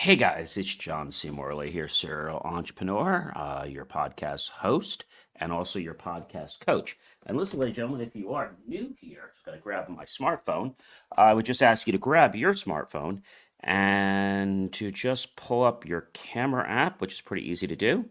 Hey guys, it's John C. Morley here, serial entrepreneur, your podcast host, and also your podcast coach. And listen, ladies and gentlemen, if you are new here, just going to grab my smartphone. I would just ask you to grab your smartphone and to just pull up your camera app, which is pretty easy to do.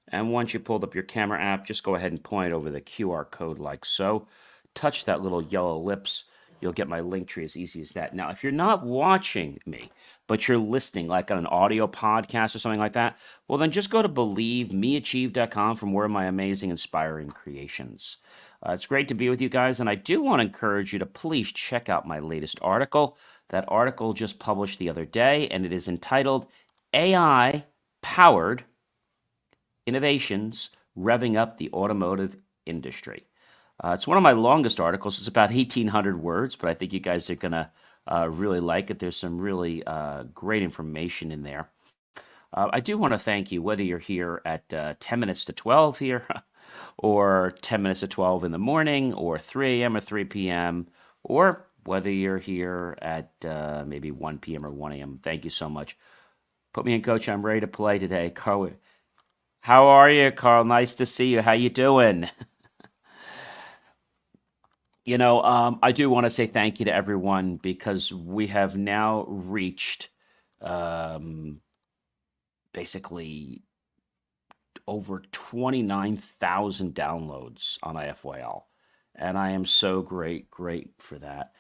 And once you pulled up your camera app, just go ahead and point over the QR code like so. Touch that little yellow ellipse. You'll get my link tree as easy as that. Now, if you're not watching me, but you're listening like on an audio podcast or something like that, well, then just go to believemeachieve.com for more of my amazing, inspiring creations. It's great to be with you guys, and I do want to encourage you to please check out my latest article. That article just published the other day, and it is entitled AI Powered Innovations Revving Up the Automotive Industry. It's one of my longest articles. It's about 1,800 words, but I think you guys are going to really like it. There's some really great information in there. I do want to thank you, whether you're here at 10 minutes to 12 here, or 10 minutes to 12 in the morning, or 3 a.m. or 3 p.m., or whether you're here at maybe 1 p.m. or 1 a.m. Thank you so much. Put me in, coach. I'm ready to play today. Carl, how are you, Carl? Nice to see you. How you doing? I do want to say thank you to everyone because we have now reached um, basically over 29,000 downloads on IFYL. And I am so great for that.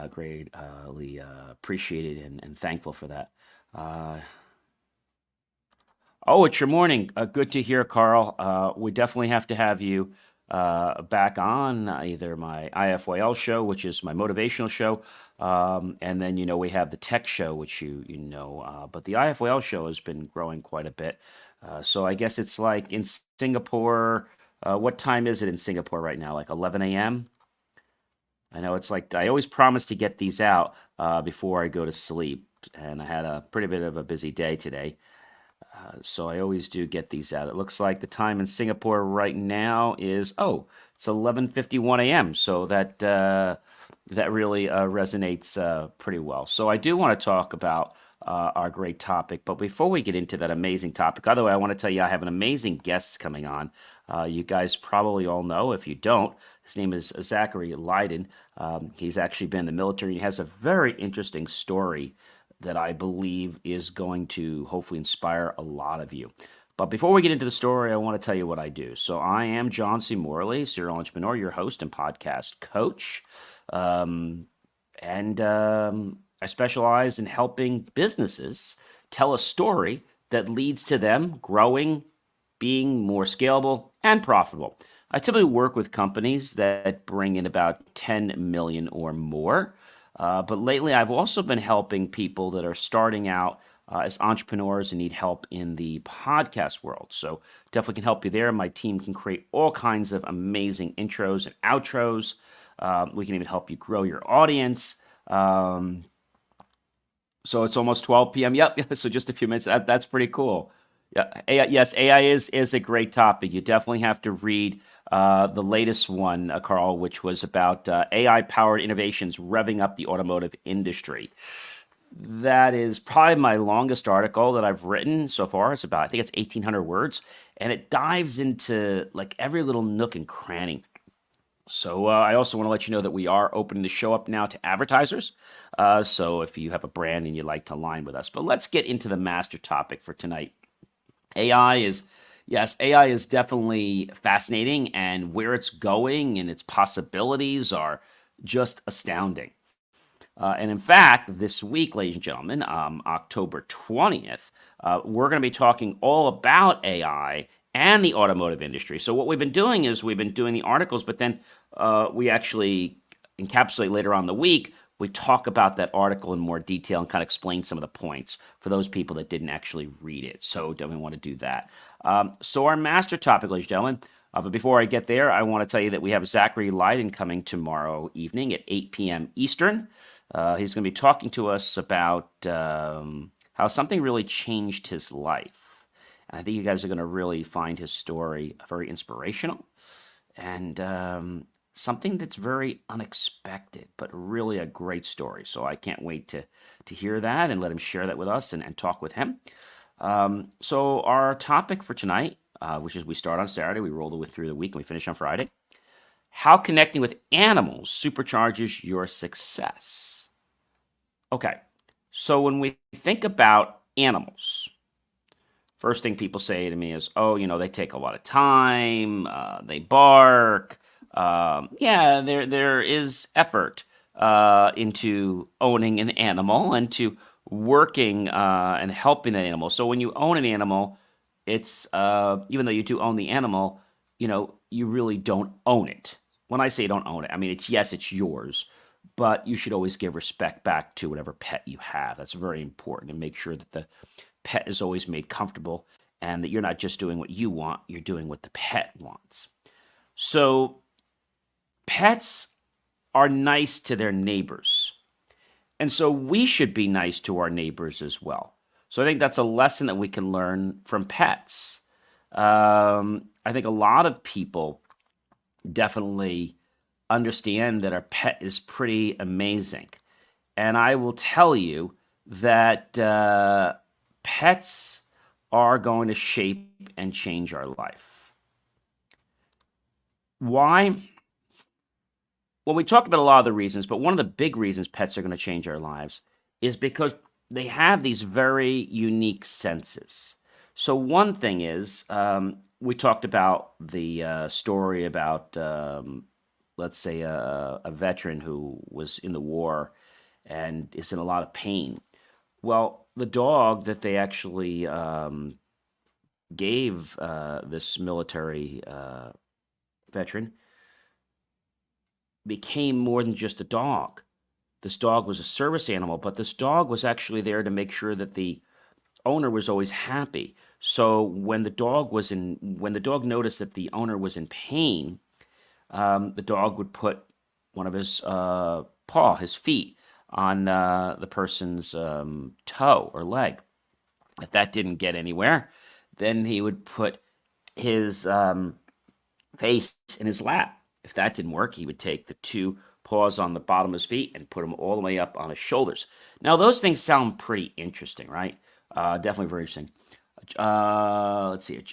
Greatly appreciated and thankful for that. Uh, Oh, it's your morning. Good to hear, Carl. We definitely have to have you back on either my IFYL show, which is my motivational show, and then we have the tech show, which you know. But the IFYL show has been growing quite a bit. So I guess it's like in Singapore. What time is it in Singapore right now? Like 11 a.m. I know it's like I always promise to get these out before I go to sleep, and I had a pretty bit of a busy day today. So I always do get these out. It looks like the time in Singapore right now is it's 11:51 a.m. So that really resonates pretty well. So I do want to talk about our great topic, but before we get into that amazing topic, by the way, I want to tell you I have an amazing guest coming on. You guys probably all know. If you don't, his name is Zachary Leiden. He's actually been in the military. He has a very interesting story that I believe is going to hopefully inspire a lot of you. But before we get into the story, I want to tell you what I do. So I am John C. Morley, serial entrepreneur, your host and podcast coach. And I specialize in helping businesses tell a story that leads to them growing, being more scalable and profitable. I typically work with companies that bring in about 10 million or more. But lately, I've also been helping people that are starting out as entrepreneurs and need help in the podcast world. So definitely can help you there. My team can create all kinds of amazing intros and outros. We can even help you grow your audience. So it's almost 12 p.m. Yep. So just a few minutes. That's pretty cool. Yeah. AI, yes, AI is a great topic. You definitely have to read the latest one, Carl, which was about AI-powered innovations revving up the automotive industry. That is probably my longest article that I've written so far. I think it's 1,800 words, and it dives into like every little nook and cranny. So I also want to let you know that we are opening the show up now to advertisers. So if you have a brand and you'd like to align with us, but let's get into the master topic for tonight. AI is, yes, AI is definitely fascinating, and where it's going and its possibilities are just astounding. And in fact, this week, ladies and gentlemen, October 20th, we're going to be talking all about AI and the automotive industry. So what we've been doing is we've been doing the articles, but then we actually encapsulate later on in the week. We talk about that article in more detail and kind of explain some of the points for those people that didn't actually read it. So definitely want to do that. So our master topic, ladies and gentlemen, but before I get there, I want to tell you that we have Zachary Leiden coming tomorrow evening at 8 p.m. Eastern. He's going to be talking to us about how something really changed his life. And I think you guys are going to really find his story very inspirational. And something that's very unexpected, but really a great story. So I can't wait to hear that and let him share that with us and talk with him. So our topic for tonight, which is we start on Saturday, we roll the way through the week, and we finish on Friday. How connecting with animals supercharges your success. Okay, so when we think about animals, first thing people say to me is, "Oh, they take a lot of time. They bark. Yeah, there is effort into owning an animal and to working and helping that animal. So when you own an animal, it's even though you do own the animal, you really don't own it. When I say you don't own it, I mean it's yours, but you should always give respect back to whatever pet you have. That's very important, and make sure that the pet is always made comfortable and that you're not just doing what you want, you're doing what the pet wants. So pets are nice to their neighbors. And so we should be nice to our neighbors as well. So I think that's a lesson that we can learn from pets. I think a lot of people definitely understand that our pet is pretty amazing. And I will tell you that pets are going to shape and change our life. Why? Well, we talked about a lot of the reasons, but one of the big reasons pets are going to change our lives is because they have these very unique senses. So one thing is, we talked about the story about, let's say, a veteran who was in the war and is in a lot of pain. Well, the dog that they actually gave this military veteran became more than just a dog. This dog was a service animal, but this dog was actually there to make sure that the owner was always happy. So when the dog noticed that the owner was in pain, the dog would put one of his his feet, on the person's toe or leg. If that didn't get anywhere, then he would put his face in his lap. If that didn't work, he would take the two paws on the bottom of his feet and put them all the way up on his shoulders. Now, those things sound pretty interesting, right? Definitely very interesting. Let's see.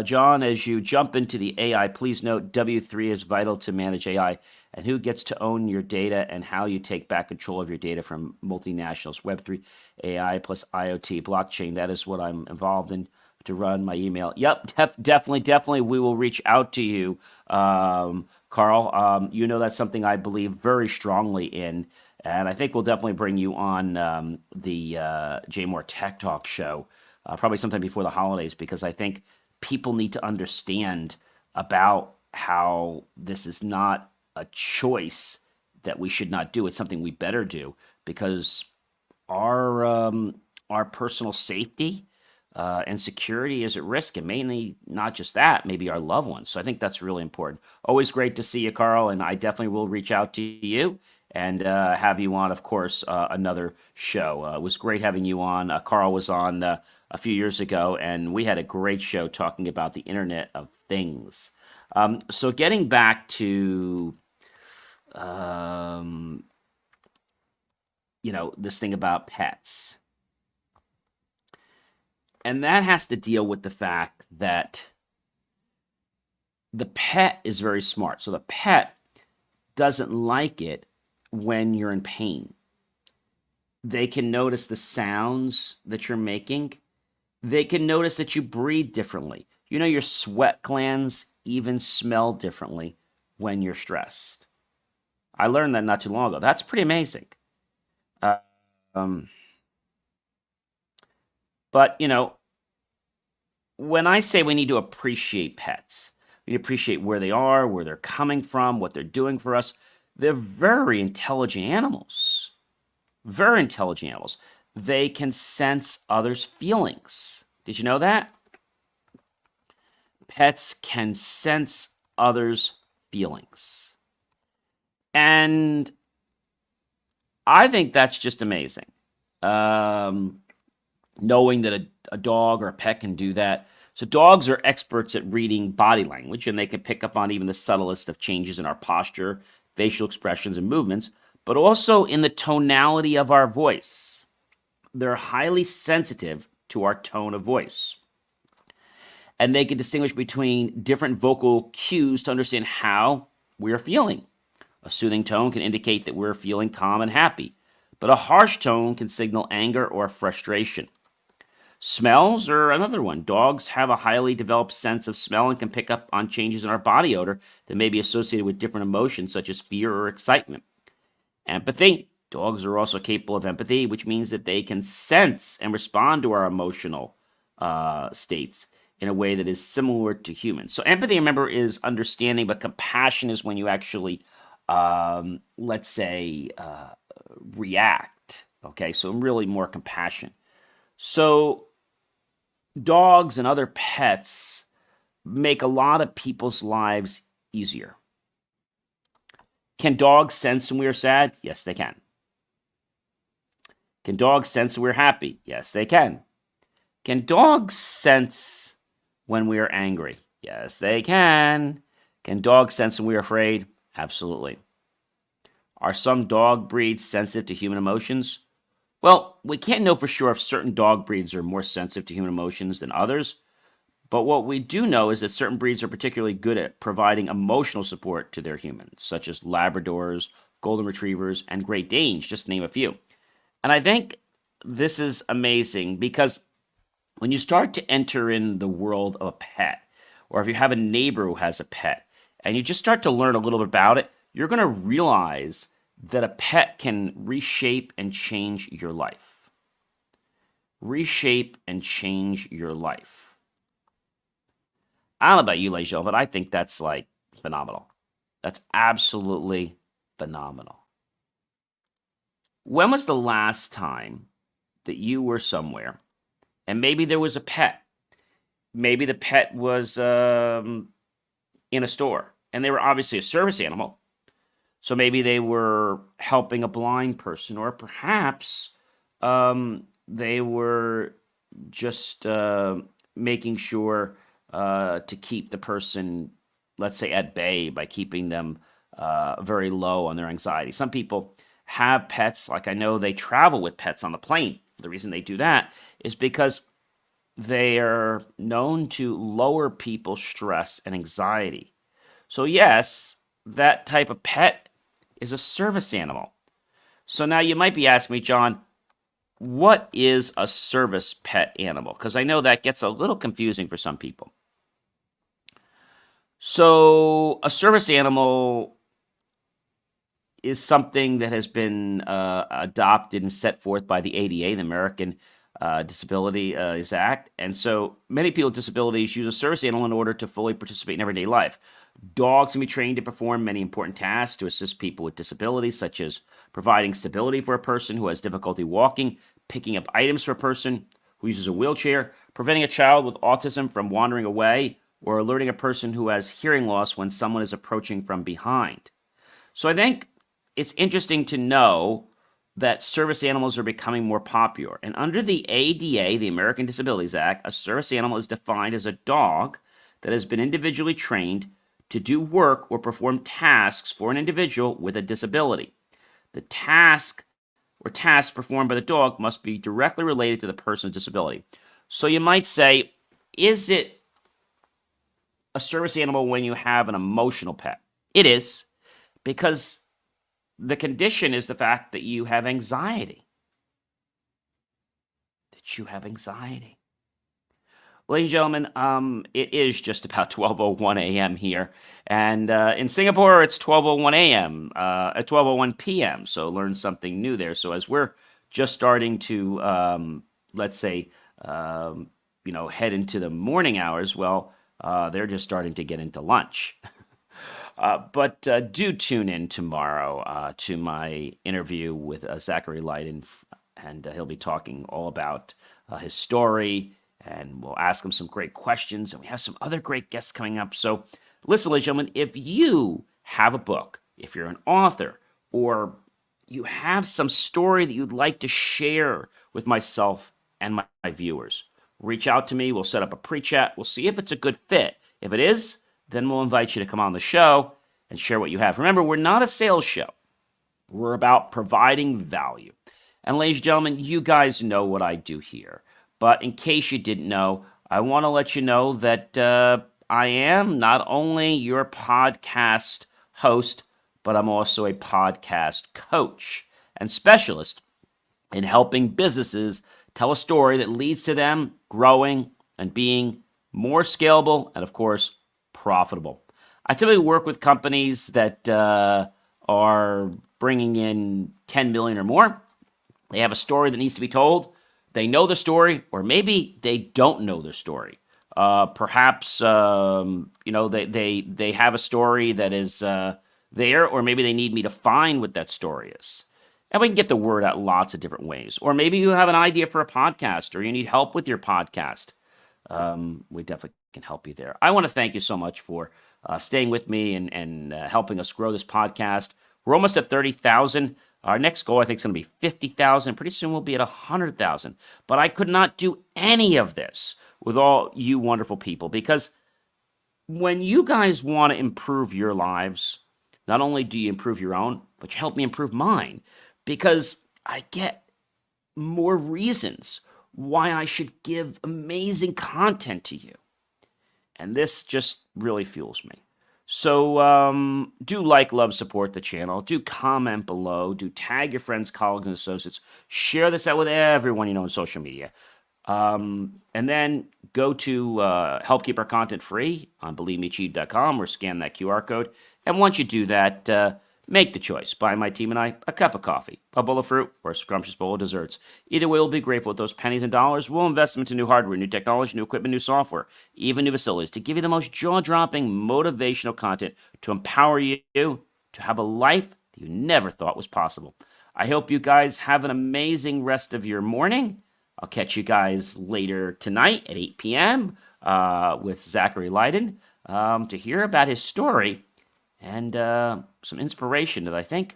John, as you jump into the AI, please note W3 is vital to manage AI and who gets to own your data and how you take back control of your data from multinationals. Web3, AI plus IoT, blockchain. That is what I'm involved in to run my email. Yep, definitely. We will reach out to you, Carl. That's something I believe very strongly in. And I think we'll definitely bring you on the Jay Moore Tech Talk show probably sometime before the holidays, because I think people need to understand about how this is not a choice that we should not do. It's something we better do, because our personal safety and security is at risk, and mainly not just that, maybe our loved ones. So I think that's really important. Always great to see you, Carl, and I definitely will reach out to you and have you on, of course, another show. It was great having you on. Carl was on a few years ago, and we had a great show talking about the Internet of Things. So getting back to, this thing about pets. And that has to deal with the fact that the pet is very smart. So the pet doesn't like it when you're in pain. They can notice the sounds that you're making. They can notice that you breathe differently. Your sweat glands even smell differently when you're stressed. I learned that not too long ago. That's pretty amazing. Um, but, when I say we need to appreciate pets, we need to appreciate where they are, where they're coming from, what they're doing for us. They're very intelligent animals. Very intelligent animals. They can sense others' feelings. Did you know that? Pets can sense others' feelings. And I think that's just amazing. Knowing that a dog or a pet can do that. So dogs are experts at reading body language, and they can pick up on even the subtlest of changes in our posture, facial expressions, and movements, but also in the tonality of our voice. They're highly sensitive to our tone of voice, and they can distinguish between different vocal cues to understand how we are feeling. A soothing tone can indicate that we're feeling calm and happy, but a harsh tone can signal anger or frustration. Smells are another one. Dogs have a highly developed sense of smell and can pick up on changes in our body odor that may be associated with different emotions such as fear or excitement. Empathy. Dogs are also capable of empathy, which means that they can sense and respond to our emotional states in a way that is similar to humans. So empathy, remember, is understanding, but compassion is when you actually, let's say, react. Okay, so really more compassion. So dogs and other pets make a lot of people's lives easier. Can dogs sense when we are sad? Yes, they can. Can dogs sense when we're happy? Yes, they can. Can dogs sense when we are angry? Yes, they can. Can dogs sense when we are afraid? Absolutely. Are some dog breeds sensitive to human emotions? Well, we can't know for sure if certain dog breeds are more sensitive to human emotions than others, but what we do know is that certain breeds are particularly good at providing emotional support to their humans, such as Labradors, Golden Retrievers, and Great Danes, just to name a few. And I think this is amazing because when you start to enter in the world of a pet, or if you have a neighbor who has a pet, and you just start to learn a little bit about it, you're going to realize that a pet can reshape and change your life. Reshape and change your life. I don't know about you, ladies and gentlemen, but I think that's like phenomenal. That's absolutely phenomenal. When was the last time that you were somewhere and maybe there was a pet? Maybe the pet was in a store and they were obviously a service animal. So maybe they were helping a blind person, or perhaps they were just making sure to keep the person, let's say, at bay by keeping them very low on their anxiety. Some people have pets, like I know they travel with pets on the plane. The reason they do that is because they are known to lower people's stress and anxiety. So yes, that type of pet is a service animal. So now you might be asking me, John, what is a service pet animal? Because I know that gets a little confusing for some people. So a service animal is something that has been adopted and set forth by the ADA, the American Disabilities Act. And so many people with disabilities use a service animal in order to fully participate in everyday life. Dogs can be trained to perform many important tasks to assist people with disabilities, such as providing stability for a person who has difficulty walking, picking up items for a person who uses a wheelchair, preventing a child with autism from wandering away, or alerting a person who has hearing loss when someone is approaching from behind. So I think it's interesting to know that service animals are becoming more popular. And under the ADA, the American Disabilities Act, a service animal is defined as a dog that has been individually trained to do work or perform tasks for an individual with a disability. The task or tasks performed by the dog must be directly related to the person's disability. So you might say, is it a service animal when you have an emotional pet? It is, because the condition is the fact that you have anxiety. That you have anxiety. Ladies and gentlemen, it is just about 12:01 a.m. here, and in Singapore it's 12:01 a.m. At 12:01 p.m. So learn something new there. So as we're just starting to, let's say, head into the morning hours, well, they're just starting to get into lunch. But do tune in tomorrow to my interview with Zachary Leiden, and he'll be talking all about his story. And we'll ask him some great questions. And we have some other great guests coming up. So listen, ladies and gentlemen, if you have a book, if you're an author, or you have some story that you'd like to share with myself and my viewers, reach out to me. We'll set up a pre-chat. We'll see if it's a good fit. If it is, then we'll invite you to come on the show and share what you have. Remember, we're not a sales show. We're about providing value. And ladies and gentlemen, you guys know what I do here. But in case you didn't know, I want to let you know that I am not only your podcast host, but I'm also a podcast coach and specialist in helping businesses tell a story that leads to them growing and being more scalable and, of course, profitable. I typically work with companies that are bringing in 10 million or more. They have a story that needs to be told. They know the story, or maybe they don't know the story. Perhaps they have a story that is there, or maybe they need me to find what that story is. And we can get the word out lots of different ways. Or maybe you have an idea for a podcast, or you need help with your podcast. We definitely can help you there. I want to thank you so much for staying with me and helping us grow this podcast. We're almost at 30,000. Our next goal, I think, is going to be 50,000. Pretty soon we'll be at 100,000. But I could not do any of this with all you wonderful people, because when you guys want to improve your lives, not only do you improve your own, but you help me improve mine, because I get more reasons why I should give amazing content to you. And this just really fuels me. So do like, love, support the channel. Do comment below. Do tag your friends, colleagues, and associates. Share this out with everyone you know on social media. And then go to help keep our content free on believemeachieve.com or scan that QR code. And once you do that, make the choice. Buy my team and I a cup of coffee, a bowl of fruit, or a scrumptious bowl of desserts. Either way, we'll be grateful with those pennies and dollars. We'll invest them into new hardware, new technology, new equipment, new software, even new facilities to give you the most jaw-dropping, motivational content to empower you to have a life that you never thought was possible. I hope you guys have an amazing rest of your morning. I'll catch you guys later tonight at 8 p.m. With Zachary Leiden to hear about his story and some inspiration that I think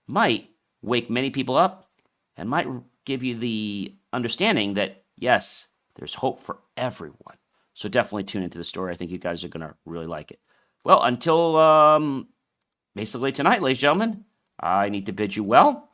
might wake many people up and might give you the understanding that, yes, there's hope for everyone. So definitely tune into the story. I think you guys are going to really like it. Well, until basically tonight, ladies and gentlemen, I need to bid you well.